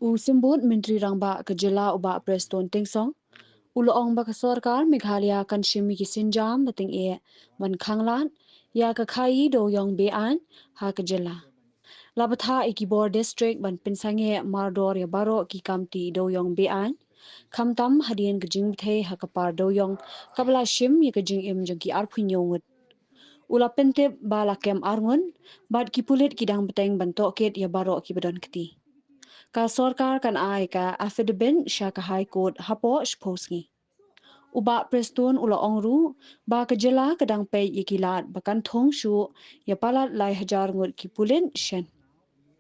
Simbut Menteri Rangba Kejela Uba Prestone Tynsong. Uloong ba Sorkar Meghalaya kan Shim ki Sienjam bating ban khanglan ya Jingkhaii Dewiong Be-Aiñ ha Kejela. Labatha KHUBOR district ban pinsange mardor ya baro ki kamti Dewiong Be-Aiñ. Kamtam hadien ke Jingkhaii ha kapar Dewiong kabla Shim ya ke Jingim jengki arpunyongut. Ula pentip bala kem arngun bad ki pulit kidang beteng bantoket ya baro ki bedon keti. Ka Sorkar kan ai ka affidavit sya ka High Court hapo shposngi. Uba Prestone ula ongru ba kejela kadang pay yikilat bakan thong shu ya palat lai hajar ngut ki pulin shen.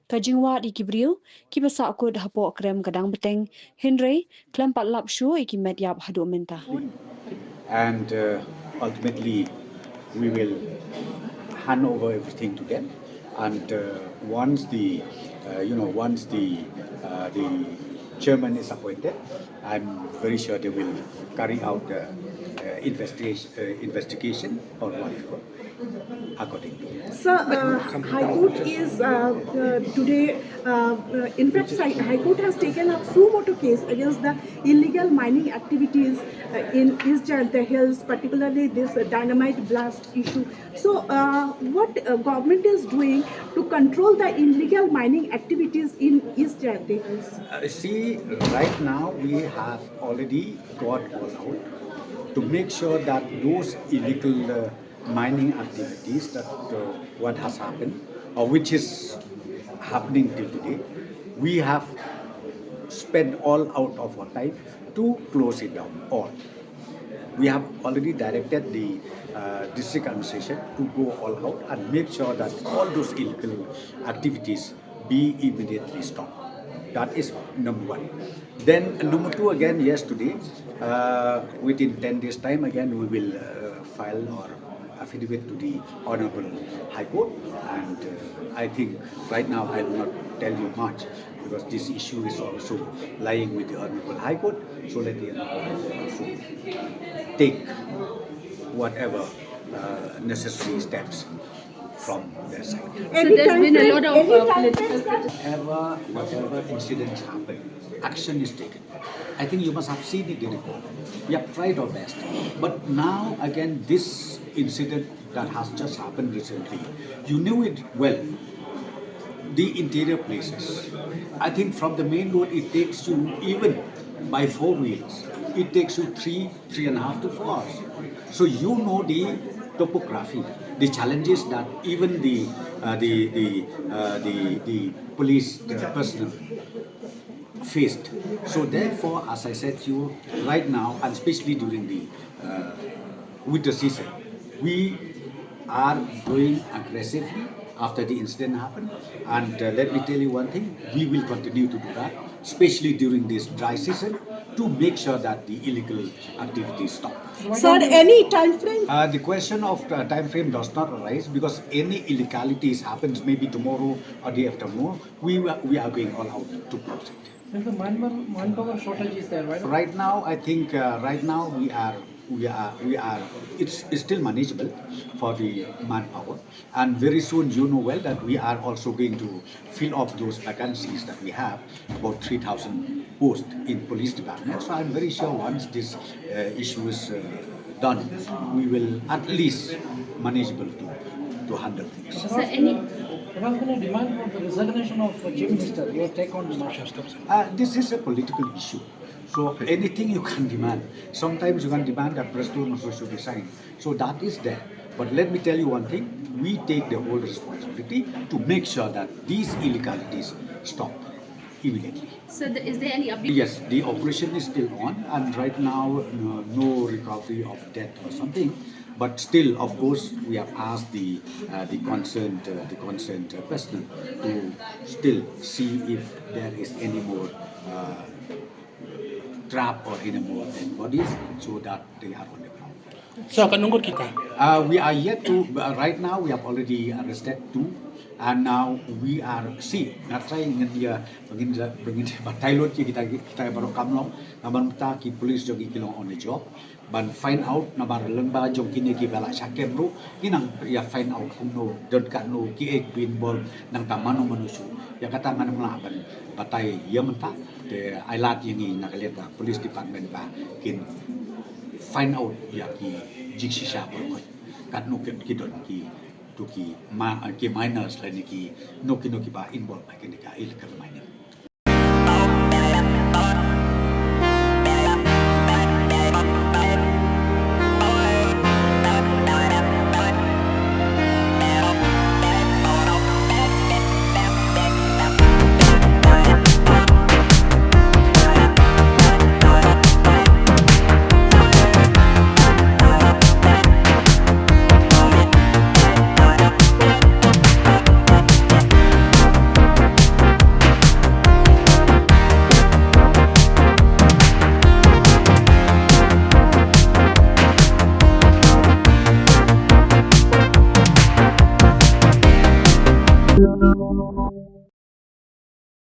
Ka jingwat ikibriu ki basa kud hapo krem kadang beteng Henry klempat lap shu iki medyap hadu menta. And ultimately we will hand over everything to them, and once the chairman is appointed, I'm very sure they will carry out the investigation or whatever according to it. Sir, High Court is today, in fact, High Court has taken up suo motu case against the illegal mining activities in East Jingkhaii Hills, particularly this dynamite blast issue. So, what government is doing to control the illegal mining activities in East Jingkhaii Hills? See, right now we have already got all out to make sure that those illegal mining activities that what has happened or which is happening till today, we have spent all out of our time to close it down all. We have already directed the district administration to go all out and make sure that all those illegal activities be immediately stopped. That is number one. Then number two again, yes, today, within 10 days time again, we will file our affidavit to the Honorable High Court, and I think right now I will not tell you much because this issue is also lying with the Honorable High Court, so let the Honorable High Court also take whatever necessary steps from their side. So there's been a lot of political Whatever incidents happen, action is taken. I think you must have seen it in the report. We have tried our best. But now, again, this incident that has just happened recently, you knew it well. The interior places. I think from the main road, it takes you, even by 4 wheels, it takes you 3.5 to 4 hours. So you know the topography, the challenges that even the police personnel faced. So therefore, as I said to you, right now, and especially during the winter season, we are going aggressively after the incident happened. And let me tell you one thing, we will continue to do that, especially during this dry season, to make sure that the illegal activities stop. Sir, any time frame? The question of time frame does not arise because any illegalities happens maybe tomorrow or day after tomorrow. We are going all out to close it. And the manpower shortage is there, right? Right now, I think right now we are. It's still manageable for the manpower, and very soon you know well that we are also going to fill up those vacancies that we have, about 3,000 posts in police department. So I'm very sure once this issue is done, we will at least manageable to handle things. So any There has been a demand for the resignation of the Chief Minister. Your take on the matter? This is a political issue. So anything you can demand. Sometimes you can demand that Prestone also should resign. So that is there. But let me tell you one thing. We take the whole responsibility to make sure that these illegalities stop immediately. so is there any update? Yes, the operation is still on, and right now no recovery of death or something. But still, of course, we have asked the concerned person to still see if there is any more trap or any more dead bodies, so that they are on the ground. So akan nunggu kita. We are yet to. Right now, we have already arrested 2, and now we are natry dengan dia begini batalyon kita baru kamlong, naman ta ki police jogi kilong on the job. ban find out na bar lengba jong kini ki bala syakem ru kinang ya find out kumno don kan no ki ek bin bol nang tamano manusu ya kata ngan melaban batai ya menta te ailat yang ni nak lihat police department ba kin find out ya ki jiksi sha bol ko kan no ki don ki tu ki ma ki minors la ni ki no ki ba involve ba ki ka illegal mining.